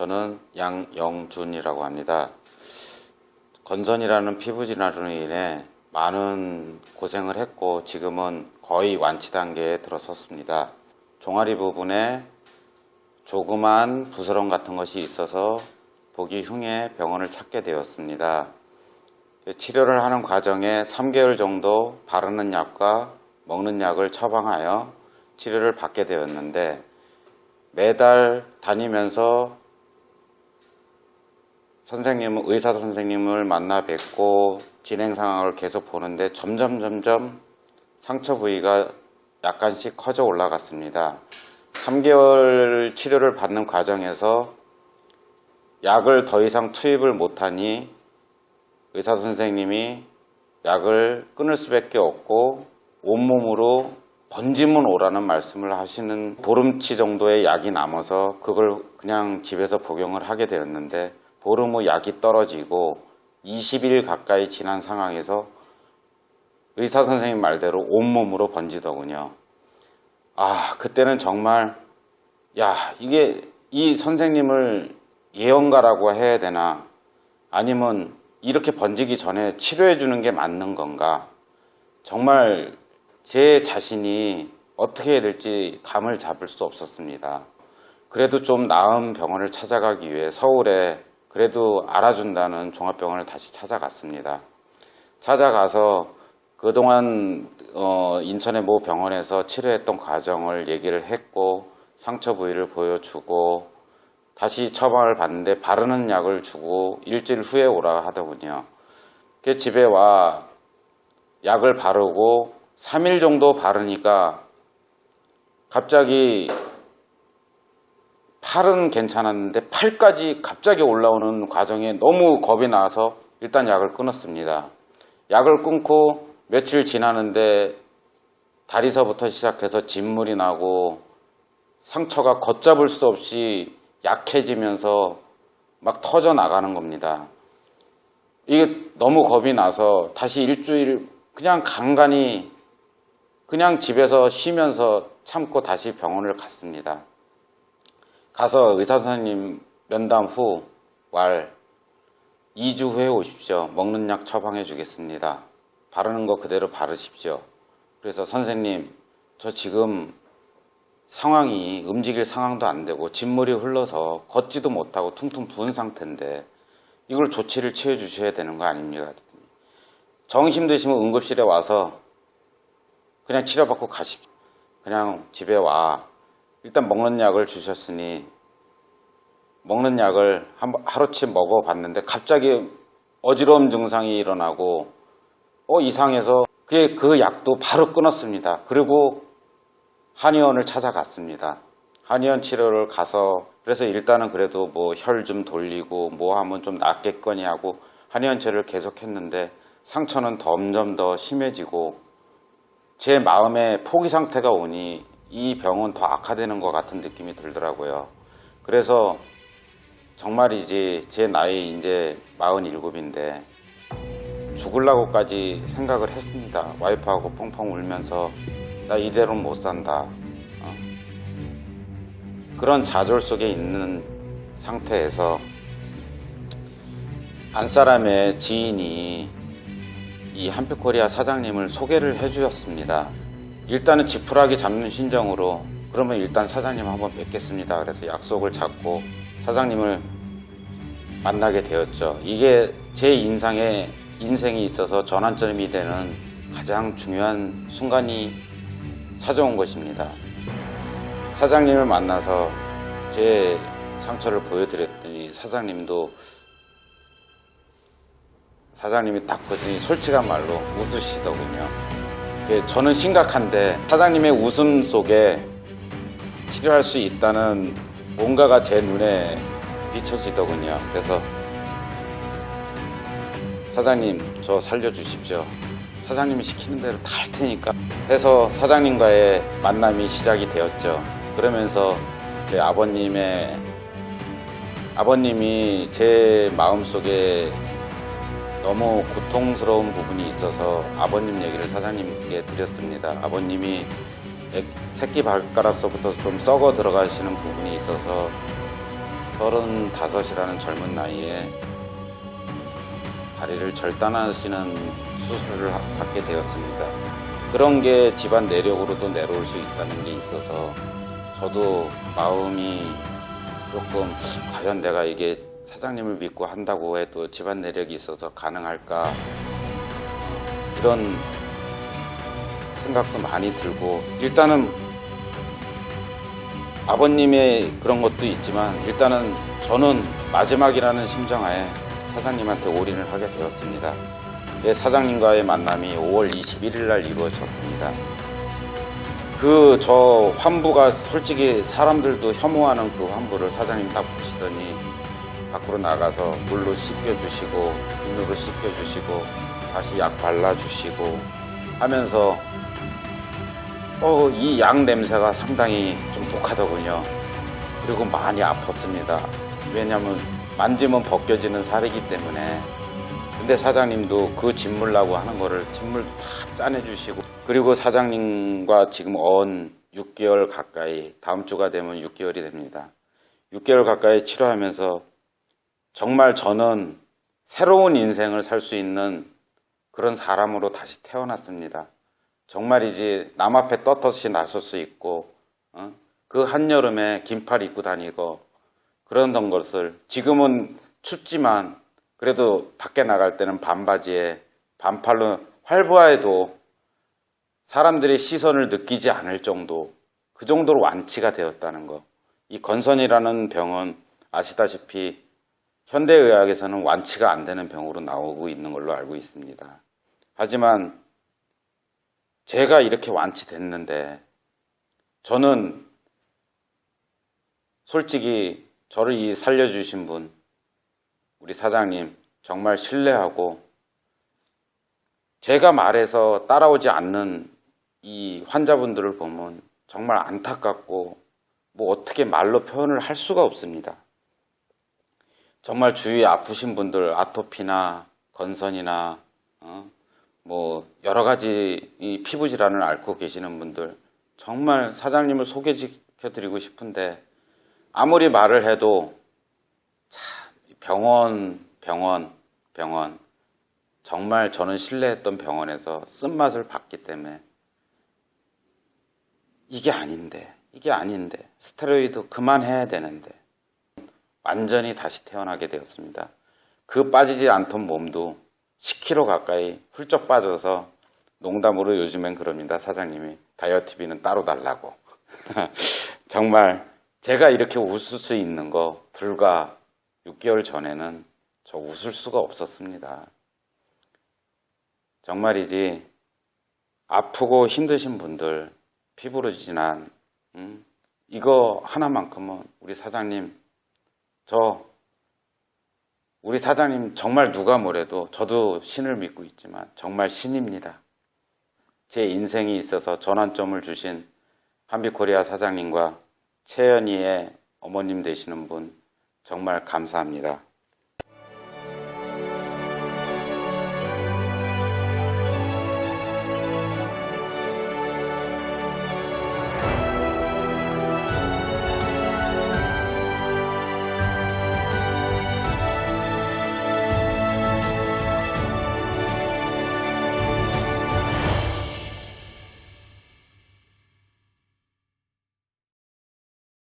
저는 양영준이라고 합니다. 건선이라는 피부질환으로 인해 많은 고생을 했고 지금은 거의 완치 단계에 들어섰습니다. 종아리 부분에 조그만 부스럼 같은 것이 있어서 보기 흉해 병원을 찾게 되었습니다. 치료를 하는 과정에 3개월 정도 바르는 약과 먹는 약을 처방하여 치료를 받게 되었는데 매달 다니면서 의사 선생님을 만나 뵙고 진행 상황을 계속 보는데 점점 상처 부위가 약간씩 커져 올라갔습니다. 3개월 치료를 받는 과정에서 약을 더 이상 투입을 못하니 의사 선생님이 약을 끊을 수밖에 없고 온몸으로 번지면 오라는 말씀을 하시는 보름치 정도의 약이 남아서 그걸 그냥 집에서 복용을 하게 되었는데 보름 후 약이 떨어지고 20일 가까이 지난 상황에서 의사 선생님 말대로 온몸으로 번지더군요. 그때는 정말 이게 이 선생님을 예언가라고 해야 되나 아니면 이렇게 번지기 전에 치료해 주는 게 맞는 건가, 정말 제 자신이 어떻게 해야 될지 감을 잡을 수 없었습니다. 그래도 좀 나은 병원을 찾아가기 위해 서울에 그래도 알아준다는 종합병원을 다시 찾아갔습니다. 찾아가서 그동안 인천의 모 병원에서 치료했던 과정을 얘기를 했고 상처 부위를 보여주고 다시 처방을 받는데 바르는 약을 주고 일주일 후에 오라 하더군요. 집에 와 약을 바르고 3일 정도 바르니까 갑자기 팔은 괜찮았는데 팔까지 갑자기 올라오는 과정에 너무 겁이 나서 일단 약을 끊었습니다. 약을 끊고 며칠 지나는데 다리서부터 시작해서 진물이 나고 상처가 걷잡을 수 없이 약해지면서 막 터져 나가는 겁니다. 이게 너무 겁이 나서 다시 일주일 그냥 간간히 그냥 집에서 쉬면서 참고 다시 병원을 갔습니다. 가서 의사 선생님 면담 후 2주 후에 오십시오. 먹는 약 처방해 주겠습니다. 바르는 거 그대로 바르십시오. 그래서 선생님, 저 지금 상황이 움직일 상황도 안 되고 진물이 흘러서 걷지도 못하고 퉁퉁 부은 상태인데 이걸 조치를 취해 주셔야 되는 거 아닙니까? 정 힘드시면 응급실에 와서 그냥 치료받고 가십시오. 그냥 집에 와. 일단 먹는 약을 주셨으니 먹는 약을 하루치 먹어봤는데 갑자기 어지러움 증상이 일어나고 이상해서 그 약도 바로 끊었습니다. 그리고 한의원을 찾아갔습니다. 한의원 치료를 가서 그래서 일단은 그래도 뭐 혈 좀 돌리고 뭐 하면 좀 낫겠거니 하고 한의원 치료를 계속했는데 상처는 점점 더 심해지고 제 마음에 포기 상태가 오니 이 병은 더 악화되는 것 같은 느낌이 들더라고요. 그래서 정말이지 제 나이 이제 47인데 죽으려고까지 생각을 했습니다. 와이프하고 펑펑 울면서 나 이대로는 못 산다. 그런 좌절 속에 있는 상태에서 안사람의 지인이 이 한빛코리아 사장님을 소개를 해 주셨습니다. 일단은 지푸라기 잡는 심정으로 그러면 일단 사장님 한번 뵙겠습니다. 그래서 약속을 잡고 사장님을 만나게 되었죠. 이게 제 인생에 있어서 전환점이 되는 가장 중요한 순간이 찾아온 것입니다. 사장님을 만나서 제 상처를 보여드렸더니 사장님이 딱 보더니 솔직한 말로 웃으시더군요. 저는 심각한데 사장님의 웃음 속에 치료할 수 있다는 뭔가가 제 눈에 비춰지더군요. 그래서 사장님 저 살려주십시오. 사장님이 시키는 대로 다 할 테니까 해서 사장님과의 만남이 시작이 되었죠. 그러면서 제 아버님이 제 마음속에 너무 고통스러운 부분이 있어서 아버님 얘기를 사장님께 드렸습니다. 아버님이 새끼 발가락서부터 좀 썩어 들어가시는 부분이 있어서 35이라는 젊은 나이에 다리를 절단하시는 수술을 받게 되었습니다. 그런 게 집안 내력으로도 내려올 수 있다는 게 있어서 저도 마음이 조금 과연 내가 이게 사장님을 믿고 한다고 해도 집안 내력이 있어서 가능할까 이런 생각도 많이 들고, 일단은 아버님의 그런 것도 있지만 일단은 저는 마지막이라는 심정하에 사장님한테 올인을 하게 되었습니다. 사장님과의 만남이 5월 21일 날 이루어졌습니다. 저 환부가 솔직히 사람들도 혐오하는 그 환부를 사장님 딱 보시더니 밖으로 나가서 물로 씻겨주시고 비누로 씻겨주시고 다시 약 발라주시고 하면서 이 약 냄새가 상당히 좀 독하더군요. 그리고 많이 아팠습니다. 왜냐하면 만지면 벗겨지는 살이기 때문에. 근데 사장님도 그 진물라고 하는 거를 진물 다 짜내주시고, 그리고 사장님과 지금 6개월 가까이, 다음 주가 되면 6개월이 됩니다. 6개월 가까이 치료하면서 정말 저는 새로운 인생을 살 수 있는 그런 사람으로 다시 태어났습니다. 정말이지 남 앞에 떳떳이 나설 수 있고 그 한여름에 긴팔 입고 다니고 그러던 것을 지금은 춥지만 그래도 밖에 나갈 때는 반바지에 반팔로 활보해도 사람들의 시선을 느끼지 않을 정도, 그 정도로 완치가 되었다는 거. 이 건선이라는 병은 아시다시피 현대의학에서는 완치가 안 되는 병으로 나오고 있는 걸로 알고 있습니다. 하지만 제가 이렇게 완치됐는데 저는 솔직히 저를 이 살려주신 분, 우리 사장님 정말 신뢰하고, 제가 말해서 따라오지 않는 이 환자분들을 보면 정말 안타깝고 뭐 어떻게 말로 표현을 할 수가 없습니다. 정말 주위에 아프신 분들, 아토피나 건선이나 뭐 여러 가지 이 피부 질환을 앓고 계시는 분들, 정말 사장님을 소개시켜 드리고 싶은데 아무리 말을 해도 참 병원 정말 저는 신뢰했던 병원에서 쓴맛을 봤기 때문에 이게 아닌데 스테로이드 그만해야 되는데 완전히 다시 태어나게 되었습니다. 그 빠지지 않던 몸도 10kg 가까이 훌쩍 빠져서, 농담으로 요즘엔 그럽니다. 사장님이 다이어트비는 따로 달라고. 정말 제가 이렇게 웃을 수 있는 거 불과 6개월 전에는 저 웃을 수가 없었습니다. 정말이지 아프고 힘드신 분들, 피부로 진한 이거 하나만큼은 우리 사장님 정말 누가 뭐래도 저도 신을 믿고 있지만 정말 신입니다. 제 인생이 있어서 전환점을 주신 한빛코리아 사장님과 채연이의 어머님 되시는 분 정말 감사합니다.